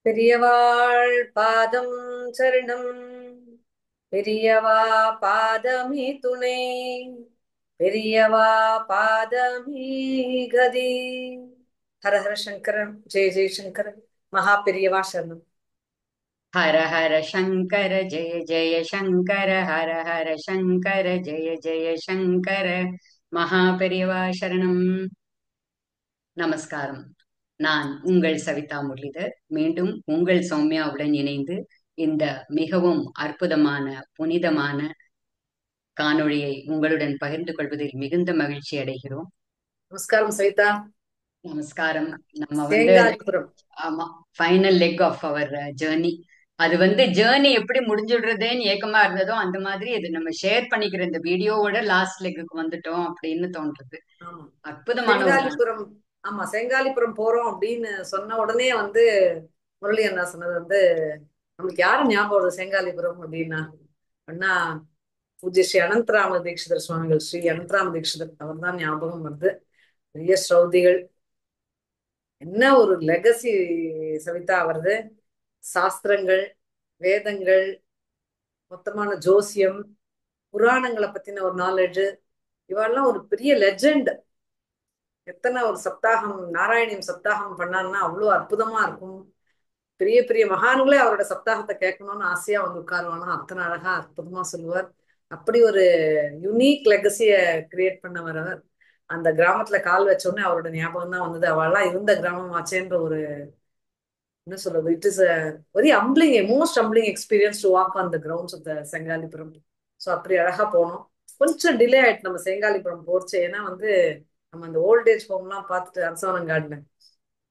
பெரியவாள் பாதம் சரணம். பெரியவா பாதமே துணை. பெரியவா பாதமே கதி. ஹர ஹர சங்கரன், ஜெய ஜெய சங்கரன். மகா பெரியவா சரணம். हर हर शंकर जय जय शंकर हर हर शंकर जय जय शंकर மகாபெரிவா சரணம். நமஸ்காரம். நான் உங்கள் சவிதா முரளிதர் மீண்டும் உங்கள் சௌமியாவுடன் இணைந்து இந்த மிகவும் அற்புதமான புனிதமான காணொளியை உங்களுடன் பகிர்ந்து கொள்வதில் மிகுந்த மகிழ்ச்சி அடைகிறோம். நமஸ்காரம் சவிதா. நமஸ்காரம். நம்ம தேங்காலிபுரம். ஆமா, final leg of our journey. அது ஜேர்னி எப்படி முடிஞ்சுடுறதேன்னு ஏக்கமா இருந்ததோ அந்த மாதிரி இது நம்ம ஷேர் பண்ணிக்கிற இந்த வீடியோவோட லாஸ்ட் லெக்குக்கு வந்துட்டோம் அப்படின்னு தோன்றது. ஆமா, அற்புதமான ஒரு நாள். செங்காலிபுரம். ஆமா, செங்காலிபுரம் போறோம் அப்படின்னு சொன்ன உடனே முரளி அண்ணா சொன்னது நம்மளுக்கு யாரும் ஞாபகம் வருது செங்காலிபுரம் அப்படின்னா அண்ணா பூஜ்ய ஸ்ரீ அனந்தராம தீட்சிதர் சுவாமிகள். ஸ்ரீ அனந்தராம தீட்சிதர் அவர் தான் ஞாபகம் வருது. பெரிய ஸ்ரௌதிகள். என்ன ஒரு லெகசி சவிதா வருது. சாஸ்திரங்கள், வேதங்கள், மொத்தமான ஜோசியம், புராணங்களை பத்தின ஒரு நாலேஜ். இவெல்லாம் ஒரு பெரிய லெஜெண்ட். எத்தனை ஒரு சப்தாகம், நாராயணியம் சப்தாகம் பண்ணாருன்னா அவ்வளவு அற்புதமா இருக்கும். பெரிய பெரிய மகான்களே அவரோட சப்தாகத்தை கேட்கணும்னு ஆசையா உட்காருவானா, அத்தனை அழகா அற்புதமா சொல்லுவார். அப்படி ஒரு யுனிக் லெகசிய கிரியேட் பண்ணவர் அவர். அந்த கிராமத்துல கால் வச்ச உடனே அவரோட ஞாபகம் தான் வந்தது. அவள்லாம் இருந்த கிராமம் ஆச்சேன்ற ஒரு, என்ன சொல்றது, it is a very humbling, most humbling experience to walk on the grounds of the Sengalipuram. So அப்படி அழகா போனோம். கொஞ்சம் டிலே ஆயிட்டு நம்ம செங்காலிபுரம் போச்சு. ஏன்னா நம்ம அந்த ஓல்டேஜ் ஹோம்லாம் பார்த்துட்டு அரசவனம் கார்டன்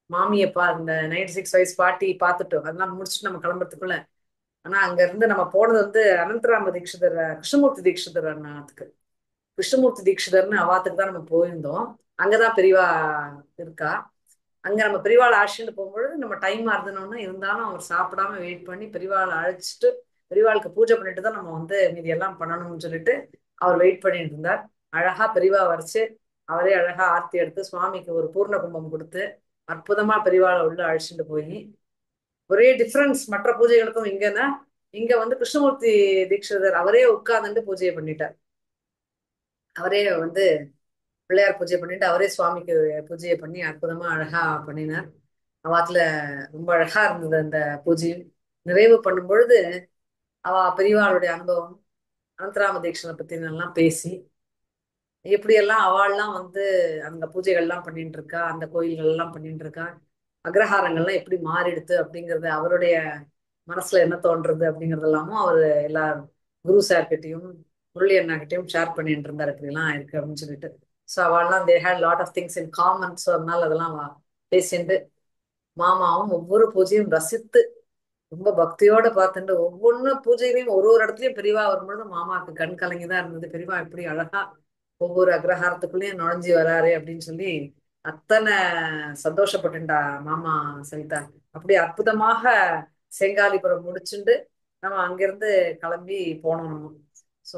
மாமியப்பா இந்த 96 வயசு பாட்டி பார்த்துட்டோம். அதெல்லாம் முடிச்சுட்டு நம்ம கிளம்புறதுக்குள்ள, ஆனா அங்க இருந்து நம்ம போனது அனந்தராம தீட்சிதர், கிருஷ்ணமூர்த்தி தீட்சிதர் அண்ணாத்துக்கு. கிருஷ்ணமூர்த்தி தீட்சிதர்னு அவாத்துக்கு தான் நம்ம போயிருந்தோம். அங்கதான் பெரியவா இருக்கா. அங்க நம்ம பெரியவாளை அழைச்சிட்டு போகும்பொழுது நம்ம டைமா இருந்தோம்னா இருந்தாலும் அவர் சாப்பிடாம வெயிட் பண்ணி பெரியவாளை அழைச்சிட்டு பெரியவாளுக்கு பூஜை பண்ணிட்டு தான் நம்ம மீதி எல்லாம் பண்ணணும்னு சொல்லிட்டு அவர் வெயிட் பண்ணிட்டு இருந்தார். அழகா பெரியவா வரைச்சு அவரே அழகா ஆர்த்தி எடுத்து சுவாமிக்கு ஒரு பூர்ண கும்பம் கொடுத்து அற்புதமா பெரியவாளை உள்ள அழைச்சிட்டு போய் ஒரே டிஃபரன்ஸ் மற்ற பூஜைகளுக்கும். இங்க கிருஷ்ணமூர்த்தி தீட்சிதர் அவரே உட்கார்ந்துட்டு பூஜையை பண்ணிட்டார். அவரே பிள்ளையார் பூஜை பண்ணிட்டு அவரே சுவாமிக்கு பூஜையை பண்ணி அற்புதமா அழகா பண்ணினார். அவாத்துல ரொம்ப அழகா இருந்தது அந்த பூஜையும். நிறைவு பண்ணும் பொழுது பெரியவாளுடைய அனுபவம், அனந்தராம தீட்சனை பத்தி எல்லாம் பேசி எப்படியெல்லாம் அவள்லாம் அங்க பூஜைகள்லாம் பண்ணிட்டு இருக்கா, அந்த கோயில்கள் எல்லாம் பண்ணிட்டு இருக்கா, அக்ரஹாரங்கள்லாம் எப்படி மாறிடுது அப்படிங்கறது அவருடைய மனசுல என்ன தோன்றது அப்படிங்கறது எல்லாமும் அவர் எல்லா குரு சார் கிட்டையும் முரளி அண்ணா கிட்டையும் ஷேர் பண்ணிட்டு இருந்தார். இப்படிலாம் இருக்கு அப்படின்னு சொல்லிட்டு. ஸோ அவள்லாம் they had lot of things in common. So அதனால அதெல்லாம் பேசிட்டு மாமாவும் ஒவ்வொரு பூஜையும் ரசித்து ரொம்ப பக்தியோட பார்த்துட்டு ஒவ்வொன்னு பூஜையிலையும் ஒரு ஒரு இடத்துலயும் பெரியவா வரும்பொழுது மாமாவுக்கு கண் கலங்கிதான் இருந்தது. பெரியவா இப்படி அழகா ஒவ்வொரு அக்ரஹாரத்துக்குள்ளேயும் நுழைஞ்சி வராரு அப்படின்னு சொல்லி அத்தனை சந்தோஷப்பட்டுண்டா மாமா சவிதா. அப்படி அற்புதமாக செங்காலிபுரம் முடிச்சுண்டு நம்ம அங்கிருந்து கிளம்பி போனோம் நம்ம. ஸோ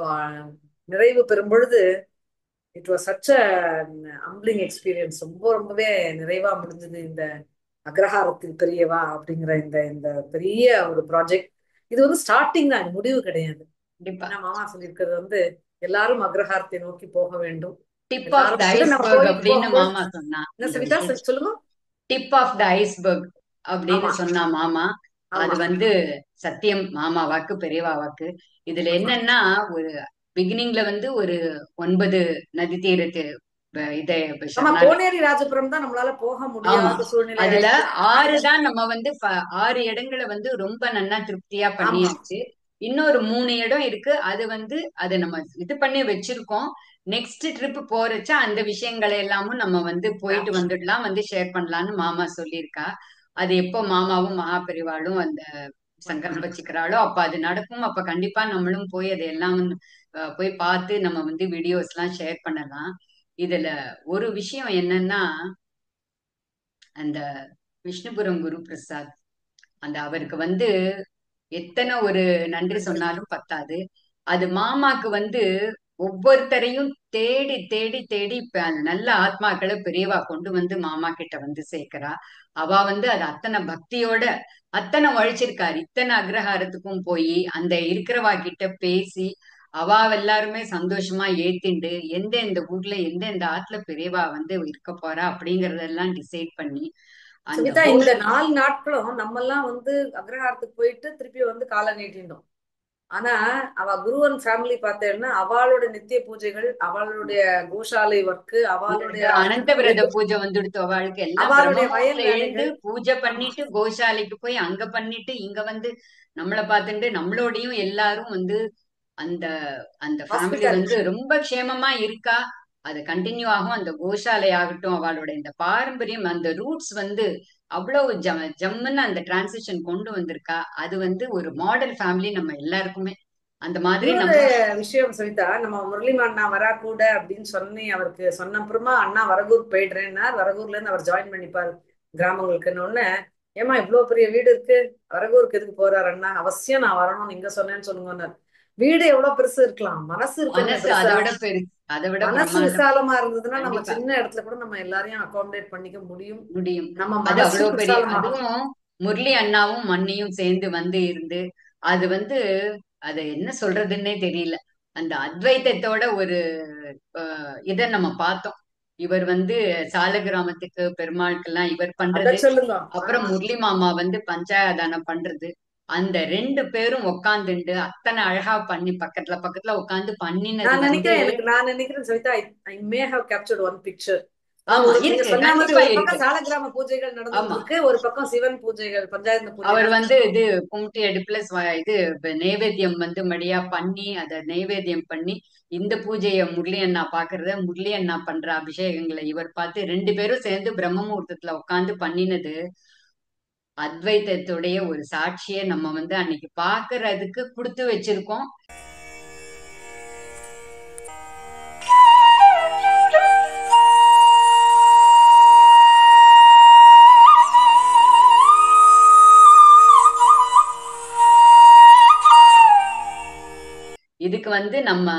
நிறைவு பெறும் பொழுது it was such a humbling experience. ரொம்பவே நிறைவா முடிஞ்சது இந்த அக்ரஹாரத்தில் பெரியவா அப்படிங்கிற இந்த இந்த பெரிய ஒரு ப்ராஜெக்ட். இது ஸ்டார்டிங் தான், முடிவு கிடையாது. கண்டிப்பா. ஏன்னா மாமா சொல்லியிருக்கிறது எல்லாரும் அக்ரஹாரத்தை நோக்கி போக வேண்டும். டிப் ஆஃப் த எல்லாரும் நம்ம ஐஸ்பர்க் கோயிலுக்கு அப்படின்னு போகும்போது மாமா சொன்னா. என்ன இந்த சவிதா விஷயம் சொல்லுங்க. டிப் ஆஃப் த ஐஸ்பர்க் அப்படின்னு ஆமா, சொன்னா மாமா. அது ஆமா, சத்தியம். மாமா வாக்கு பெரியவா வாக்கு. இதுல ஆமா, என்னன்னா, ஒரு பிகினிங்ல ஒரு 9 நதி தீரத்து இதை ஆமா. சரணாலயம். கோனேரி ராஜபுரம் தான் நம்மளால போக ஆமா. முடியாத சூழ்நிலை அதுல ஆயிடுச்சு. 6 தான் நம்ம 6 இடங்களை ரொம்ப நன்னா திருப்தியா ஆமா, பண்ணியாச்சு. இன்னொரு 3 இடம் இருக்கு. அது அதை நம்ம இது பண்ணி வச்சிருக்கோம். நெக்ஸ்ட் ட்ரிப் போறச்ச அந்த விஷயங்களை எல்லாமும் நம்ம போயிட்டு ஆமா. வந்துடலாம், ஷேர் பண்ணலாம்னு மாமா சொல்லியிருக்கா. அது எப்போ மாமாவும் மகாபெரிவாளும் அந்த சங்கல்பிச்சுக்கிறாளோ அப்ப அது நடக்கும். அப்ப கண்டிப்பா நம்மளும் போய் அதையெல்லாம் போய் பார்த்து நம்ம வீடியோஸ் எல்லாம் ஷேர் பண்ணலாம். இதுல ஒரு விஷயம் என்னன்னா, அந்த விஷ்ணுபுரம் குரு பிரசாத், அந்த அவருக்கு எத்தனை ஒரு நன்றி நன்றி. சொன்னாலும் பத்தாது. அது மாமாக்கு ஒவ்வொருத்தரையும் தேடி தேடி தேடி நல்ல ஆத்மாக்களை பெரியவா கொண்டு வந்து மாமா கிட்ட வந்து சேர்க்கிறா. அவ வந்து அது அத்தனை பக்தியோட அத்தனை உழைச்சிருக்காரு. இத்தனை அக்ரஹாரத்துக்கும் போய் அந்த இருக்கிறவா கிட்ட பேசி அவ எல்லாருமே சந்தோஷமா ஏத்திண்டு எந்த ஊர்ல எந்த ஆத்துல பெரியவா வந்து இருக்க போறா அப்படிங்கறதெல்லாம் டிசைட் பண்ணி அந்த சுமிதா, இந்த கோஷ் 4 நாட்களும் நம்ம எல்லாம் வந்து அக்ரஹாரத்துக்கு போயிட்டு திருப்பி வந்து காலை நீட்டிட்டோம். ஆனா அவ குருவன் ஃபேமிலி பார்த்தேன்னா அவளோட நித்திய பூஜைகள், அவளுடைய கோஷாலை ஒர்க்கு, அவளுடைய அனந்த விரத பூஜை வந்துடுத்து அவளுக்கு எல்லாம் அவளுடைய வயல் பிரம்மமுகூர்த்துல எழுந்து வேலைகள். பூஜை ஆமா, பண்ணிட்டு கோசாலைக்கு போய் அங்க பண்ணிட்டு இங்க வந்து நம்மளை பார்த்துட்டு நம்மளோடையும் எல்லாரும் வந்து அந்த அந்த ஃபேமிலி வந்து ஹாஸ்பிட்டாலிட்டி. ரொம்ப க்ஷேமமா இருக்கா. அது கண்டினியூ ஆகும். அந்த கோசாலை ஆகட்டும், அவளோட இந்த பாரம்பரியம் அந்த ரூட்ஸ் வந்து அவ்வளவு ஜம்முன்னு அந்த டிரான்சிஷன் கொண்டு வந்திருக்கா. அது வந்து ஒரு மாடல் ஃபேமிலி நம்ம எல்லாருக்குமே அந்த மாதிரி இன்னொரு நம்ம. விஷயம் சவிதா, நம்ம முரளிமா அண்ணா வரா கூட அப்படின்னு சொல்லி அவருக்கு சொன்ன அப்புறமா அண்ணா வரகூர் போயிடுறேன்னா வரகூர்ல இருந்து அவர் ஜாயின் பண்ணிப்பாரு கிராமங்களுக்குன்னு ஒண்ணு. ஏமா இவ்வளவு பெரிய வீடு இருக்கு, வரகூருக்கு எதுக்கு போறாரு அண்ணா, அவசியம் நான் வரணும் நீங்க சொன்னேன்னு சொல்லுங்க. வீடு எவ்வளவு பெருசு இருக்கலாம், மனசு இருக்கணுமே மனசு அதை பெருசா. விட அதை விட மனசு பிரம்மாண்டம். விசாலமா இருந்ததுன்னா நம்ம கண்டிப்பா சின்ன இடத்துல கூட நம்ம எல்லாரையும் அகாமடேட் பண்ணிக்க முடியும். முடியும். நம்ம அது மனசும் அவ்வளவு பெரிய விசாலமாகும். அதுவும் முரளி அண்ணாவும் மண்ணியும் சேர்ந்து வந்து இருந்து அது வந்து அது என்ன சொல்றதுன்னே தெரியல. அந்த அத்வைத்தத்தோட ஒரு இதை நம்ம பார்த்தோம். இவர் வந்து சால கிராமத்துக்கு பெருமாளுக்கெல்லாம் இவர் அத பண்றது, சொல்லுங்க. அப்புறம் முரளி மாமா வந்து பஞ்சாயதானம் பண்றது. அந்த 2 பேரும் உக்காந்துண்டு அத்தனை அழகா பண்ணி பக்கத்துல பக்கத்துல உட்காந்து பண்ணினது நான் வந்து. நினைக்கிறேன், நான் நினைக்கிறேன் Savitha, I may have captured one picture. ஆமா நீங்க இருக்கு, சொன்ன மாதிரி கண்டிப்பா ஒரு இருக்கு. பக்கம் சாலக்கிராம பூஜைகள் நடந்துட்டு ஆமா, இருக்கு, ஒரு பக்கம் சிவன் பூஜைகள், பஞ்சாயத்து பூஜை அவர் வந்து நடந்துட்டு இருக்கு. இது கும்டி அடுப்புல இது நைவேத்தியம் வந்து மடியா பண்ணி அதை நைவேத்தியம் பண்ணி இந்த பூஜையை முரளி அண்ணா பாக்குறத முரளி அண்ணா பண்ற அபிஷேகங்களை இவர் பார்த்து 2 பேரும் சேர்ந்து பிரம்ம முகூர்த்தத்துல உட்காந்து பண்ணினது அத்வைத்தத்துடைய ஒரு சாட்சியை நம்ம வந்து அன்னைக்கு பாக்குறதுக்கு கொடுத்து வச்சிருக்கோம். இதுக்கு வந்து நம்ம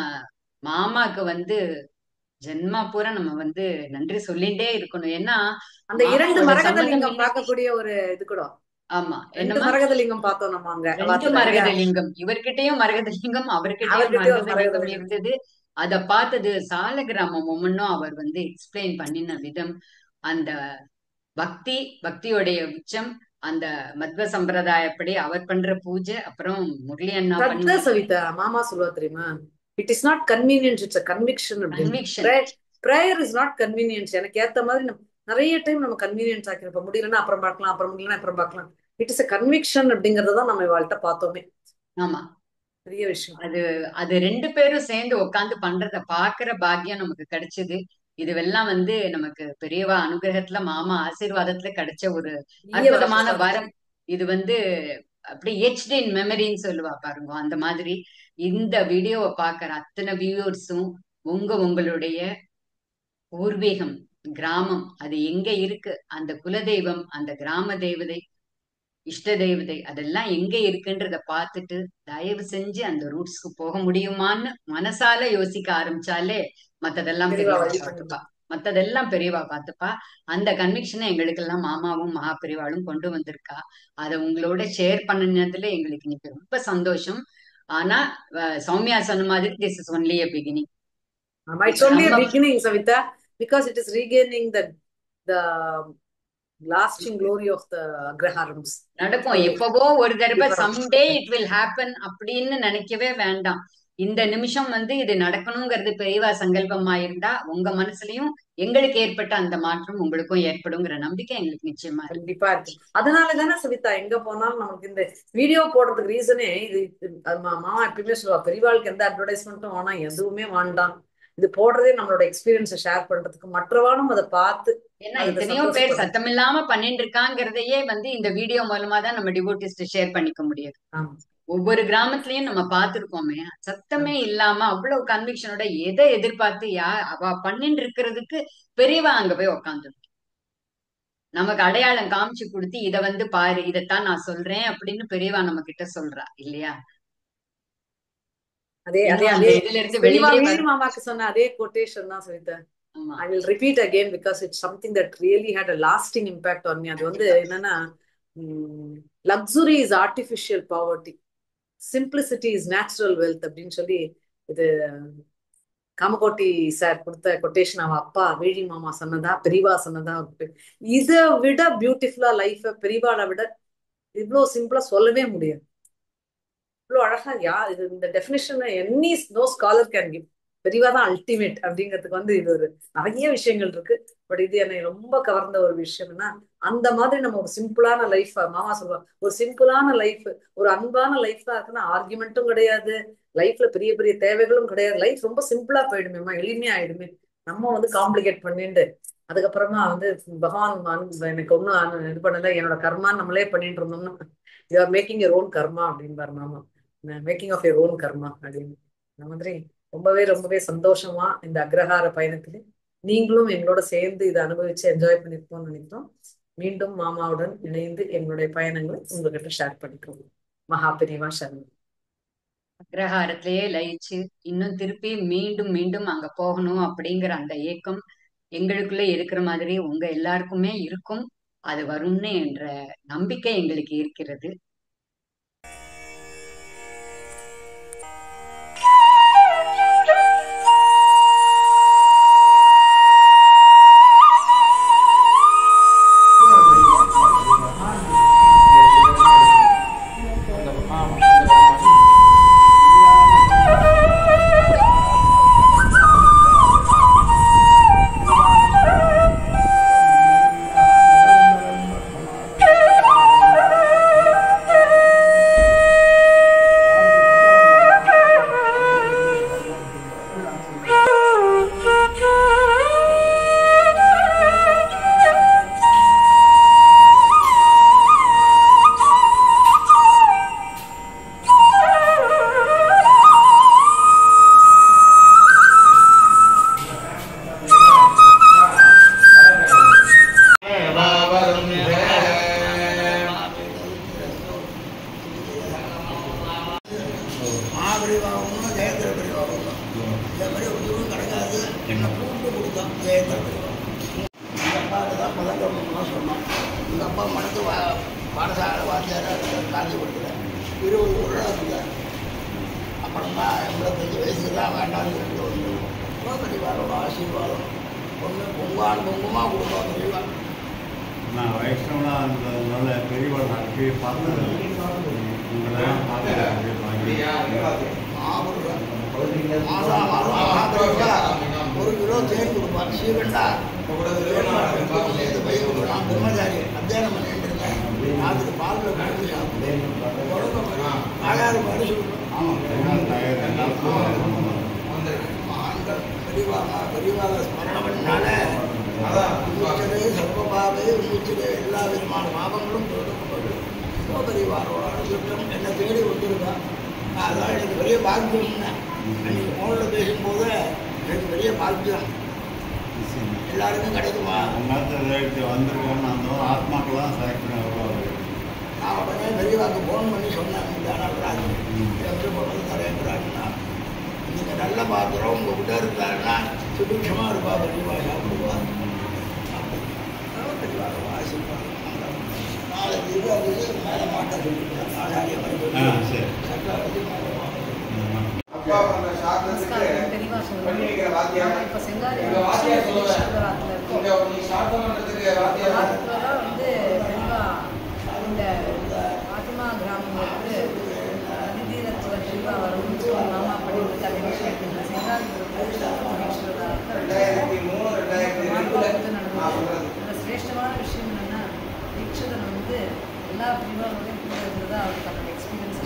மாமாக்கு வந்து ஜென்மா பூரா நம்ம வந்து நன்றி சொல்லிட்டே இருக்கணும். ஏன்னா அந்த 2 மாமாவோட மரகத சம்மந்தம் லிங்கம் இன்னைக்கு. பார்க்கக்கூடிய ஒரு இது கூட. ஆமா 2 என்னமா, மரகத லிங்கம் பார்த்தோம் நம்ம அங்க 2 வாத்துல இல்லையா. மரகத லிங்கம், இவர்கிட்டயும் மரகத லிங்கம் அவர்கிட்டயும் அவர்கிட்டயும் ஒரு மரகத மரகத லிங்கம் லிங்கம். இருந்தது. அத பார்த்தது சால கிராமம் ஒவ்வொன்னும் அவர் வந்து எக்ஸ்பிளைன் பண்ணின விதம், அந்த பக்தி பக்தியோடைய உச்சம், அந்த மத்வ சம்பிரதாயப்படி அவர் பண்ற பூஜை, அப்புறம் முரளி அண்ணா பண்ணி சத்த சவிதா மாமா சொல்லுவா தெரியுமா, it is not convenience, it's a conviction அப்படின்னு. Conviction. Prayer is not convenience. எனக்கு ஏத்த மாதிரி நிறைய டைம் நம்ம கன்வீனியன்ஸ் ஆக்கிருப்போம், முடியலன்னா அப்புறம் பார்க்கலாம், அப்புறம் முடியலன்னா அப்புறம் பார்க்கலாம். இட் இஸ் அ கன்விக்ஷன் அப்படிங்கறதான் நம்ம வாழ்கிட்ட பார்த்தோமே. ஆமா, பெரிய விஷயம். அது அது 2 பேரும் சேர்ந்து உட்கார்ந்து பண்றத பாக்குற பாக்கியம் நமக்கு கிடைச்சது. இதுவெல்லாம் வந்து நமக்கு பெரியவா அனுகிரகத்துல மாமா ஆசீர்வாதத்துல கிடைச்ச ஒரு பெரிய அற்புதமான வரப்பிரசாதம். வரம். இது வந்து அப்படி ஹெச்டி இன் மெமரின்னு சொல்லுவா பாருங்க, அந்த மாதிரி இந்த வீடியோவை பாக்குற அத்தனை வியூவர்ஸும் உங்களுடைய பூர்வீகம் கிராமம் அது எங்க இருக்கு, அந்த குலதெய்வம் அந்த கிராம தேவதை இஷ்ட தெய்வதை அதெல்லாம் எங்க இருக்குன்றத பார்த்துட்டு தயவு செஞ்சு அந்த ரூட்ஸ்க்கு போக முடியுமான்னு மனசால யோசிக்க ஆரம்பிச்சாலே மத்ததெல்லாம் பெரியவா பெரியவா வழி பார்த்துப்பா. பண்ணிடும். மத்ததெல்லாம் பெரியவா பார்த்துப்பா. அந்த கன்விக்ஷனை எங்களுக்கெல்லாம் மாமாவும் மகா பெரியவாளும் கொண்டு வந்திருக்கா. அதை உங்களோட ஷேர் பண்ணினதுல எங்களுக்கு இன்னைக்கு ரொம்ப சந்தோஷம். ஆனா சௌமியா சொன்ன மாதிரி this is only a beginning. It's இப்ப only a நம்ம beginning, Savita, because it is regaining the lasting glory of the Agraharams. நடக்கும் So, எப்பவோ ஒரு தடவை different. Someday it will happen அப்படின்னு நினைக்கவே வேண்டாம். இந்த நிமிஷம் வந்து இது நடக்கணுங்கிறது பெரியவா சங்கல்பமா இருந்தா உங்க மனசுலயும் எங்களுக்கு ஏற்பட்ட அந்த மாற்றம் உங்களுக்கும் ஏற்படுங்கிற நம்பிக்கை எங்களுக்கு நிச்சயமா இருக்கு. கண்டிப்பா இருக்கு. அதனால தானே சவிதா எங்க போனாலும் நமக்கு இந்த வீடியோ போடுறதுக்கு ரீசனே அது மாமா எப்பயுமே சொல்லுவா, பெரியவாளுக்கு எந்த அட்வர்டைஸ்மெண்ட்டும் வேணாம், எதுவுமே வேண்டாம், இது போடுறதே நம்மளோட எக்ஸ்பீரியன்ஸை ஷேர் பண்றதுக்கு, மற்றவாளும் அதை பார்த்து ஏன்னா அதுல எத்தனையோ பேர் சந்தோஷப்படுறது. சத்தமில்லாம பண்ணிட்டு இருக்காங்கிறதையே வந்து இந்த வீடியோ மூலமா தான் நம்ம டிவோட்டிஸ்ட் ஷேர் பண்ணிக்க முடியாது. ஆமா, ஒவ்வொரு கிராமத்துலயும் நம்ம பார்த்திருக்கோமே, சத்தமே ஆமா. இல்லாம அவ்வளவு கன்விக்ஷனோட எதை எதிர்பார்த்து அவ பண்ணிட்டு இருக்கிறதுக்கு பெரியவா அங்க போய் உக்காந்து நமக்கு அடையாளம் காமிச்சு கொடுத்து இத வந்து பாரு, இதைத்தான் நான் சொல்றேன் அப்படின்னு பெரியவா நம்ம கிட்ட சொல்றா இல்லையா. அதே அதே இன்னும் அந்த அதே இதுல இருந்து பெரியவா வெளியிலே வேணு மாமாக்கு சொன்ன அதே கொட்டேஷன் தான் சவிதா. ஆமா, I will repeat again because it's something that really had a lasting impact on me. அது வந்து கண்டிப்பா. என்னன்னா, luxury is artificial poverty, simplicity is natural wealth அப்படின்னு சொல்லி இது காமகோட்டி சார் கொடுத்த கொட்டேஷன். அவன் அப்பா வேழி மாமா சொன்னதா பெரியவா சொன்னதா. இதை விட பியூட்டிஃபுல்லா லைஃப பெரியவாளை விட இவ்வளவு சிம்பிளா சொல்லவே முடியாது. இவ்வளவு அழகா இது இந்த definition any no scholar can give. பெரியவா தான் அல்டிமேட் அப்படிங்கிறதுக்கு வந்து இது ஒரு நிறைய விஷயங்கள் இருக்கு. பட் இது என்னை ரொம்ப கவர்ந்த ஒரு விஷயம்னா, அந்த மாதிரி நம்ம ஒரு சிம்பிளான லைஃப், மாமா சொல்லுவா ஒரு சிம்பிளான லைஃப், ஒரு அன்பான லைஃப் தான் இருக்குன்னா ஆர்குமெண்ட்டும் கிடையாது, லைஃப்ல பெரிய பெரிய தேவைகளும் கிடையாது, லைஃப் ரொம்ப சிம்பிளா போயிடுமேமா, எளிமையா ஆயிடுமே. நம்ம வந்து காம்ப்ளிகேட் பண்ணிட்டு அதுக்கப்புறமா வந்து பகவான் எனக்கு ஒன்னும் இது பண்ணல, என்னோட கர்மான்னு நம்மளே பண்ணிட்டு இருந்தோம்னா you are making your own karma அப்படின்பாரு மாமா. Making of your own karma அப்படின்னு. அந்த மாதிரி ரொம்பவே ரொம்பவே சந்தோஷமா இந்த அக்ரஹார பயணத்துல நீங்களும் எங்களோட சேர்ந்து இதை அனுபவிச்சு என்ஜாய் பண்ணிருப்போம்னு நினைக்கிறோம். மீண்டும் மாமாவுடன் இணைந்து எங்களுடைய பயணங்களை உங்ககிட்ட ஷேர் பண்ணிக்கிறோம். மகா பெரியவா சரணம். அக்ரஹாரத்திலேயே லயிச்சு இன்னும் திருப்பி மீண்டும் மீண்டும் அங்க போகணும் அப்படிங்கிற அந்த ஏக்கம் எங்களுக்குள்ள இருக்கிற மாதிரி உங்க எல்லாருக்குமே இருக்கும். அது வரும்னு என்ற நம்பிக்கை எங்களுக்கு இருக்கிறது. மகாபரிவாகணும் ஜெயந்திர பரிவாகணும் இதே மாதிரி ஒரு இதுவும் கிடைக்காது. என்னை கூப்பிட்டு கொடுத்தான் ஜெயந்திர பரிவாகம். எங்கள் அப்பாவுக்கு தான் முதல்வர்கள்லாம் சொன்னோம். எங்கள் அப்பா மனது பாடசாலை வாத்தியாராக காஞ்சிபுரத்தில் 20 வருடம் இருந்தார். அப்புறம் தான் 85 வயசுக்கு தான் வேண்டாம்னு சொல்லிட்டு வந்து பரிவாரோட ஆசீர்வாதம் ஒன்று பொங்கமாக கொடுத்தோம். பெரியவா நான் வைஷ்ணவனாக இருந்ததுனால பெரியவர்கள் அப்படியே பார்த்தது உங்களெல்லாம் பார்த்து மாதம் மகாபரிவா 1 கிலோ தேன் கொடுப்பார். ஸ்ரீகண்டா நான் பிரம்மச்சாரி அத்தியானம் பண்ணிட்டு இருந்தேன். அதுக்கு பாலில் கலந்து சாப்பிட்டேன். ஆயாரு பாடு பெரியவாக ஸ்மரணம் பண்ணினால மூச்சலே சர்வபாவே மூச்சிலே எல்லா விதமான பாவங்களும் தொடர்பு பெரியவாரோட அனுசரித்தம் என்னை தேடி வந்திருக்கா. அதான் எனக்கு பெரிய பாக்கியம். அன்றைக்கி ஃபோனில் பேசும்போது எனக்கு பெரிய பாக்கியம். எல்லாருக்கும் கிடைக்குமா? வந்திருக்கேன்னு அந்த ஆத்மாக்கெல்லாம் செலக்ட் பண்ணி வருவாங்க. நான் உடனே பெரியவாக்கு ஃபோன் பண்ணி சொன்னேன், தானாகிறாங்க எப்படி போனது தரேங்கிறாங்கன்னா, நீங்கள் நல்ல பாத்திரம் உங்கள்கிட்ட இருந்தாருன்னா சுபிக்ஷமாக இருப்பா பெரியவா, சாப்பிடுவா. பெரியவாக ஆசீர்வாதம். நாளைக்கு இது அது மேலே மாட்ட சொல்லிட்டேன். ஆச்சாரிய மாதிரி சக்கரவர்த்தி மேலே நமஸ்காரம். பெரியவா சொல்லுவாங்க இப்ப செங்காரி சிவராத்திரில இருக்கோம். வாரத்துலதான் வந்து பெரியவா இந்த பாத்திமா கிராமங்களுக்கு நதிதீரத்துல பெரியவா வரும்னு சொல்லி மாமா பண்ணிட்டு அந்த விஷயத்துல செங்காரி நடந்தது. இந்த சிரேஷ்டமான விஷயம் என்னன்னா, தீட்சிதன் வந்து எல்லா பெரியவாரோடையும் கூட இருந்ததா அவருக்கு அந்த எக்ஸ்பீரியன்ஸ்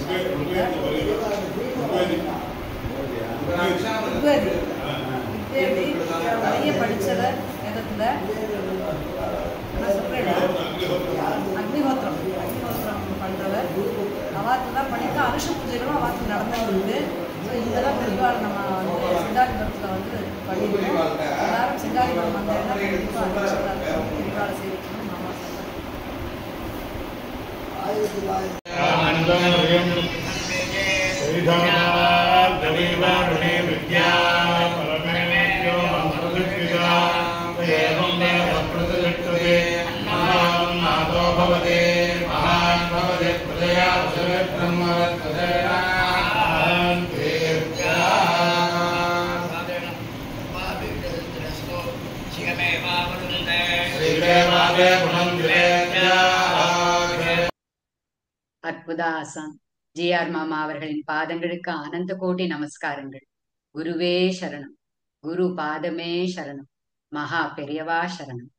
நிறைய படிச்சவர் வேதத்துல. நான் சொல்றேன், அக்னிஹோத்திரம் பண்றவர் அவாத்து தான் பண்ணிட்டு அனுஷ பூஜைகளும் அவாத்து நடந்துருக்கு. ஸோ இதெல்லாம் பெரியவாள் நம்ம வந்து சிங்காரிபுரத்தில் வந்து பண்ணியிருக்கோம். எல்லாரும் சிங்காரிபுரம் வந்தாங்கன்னா பெரியவாளை செய்யணும். மாமா ஆனந்தம் அற்புத ஆசான் ஜி.ஆர். மாமா அவர்களின் பாதங்களுக்கு ஆனந்த கோடி நமஸ்காரங்கள். குருவே சரணம், குரு பாதமே சரணம், மகா பெரியவா சரணம்.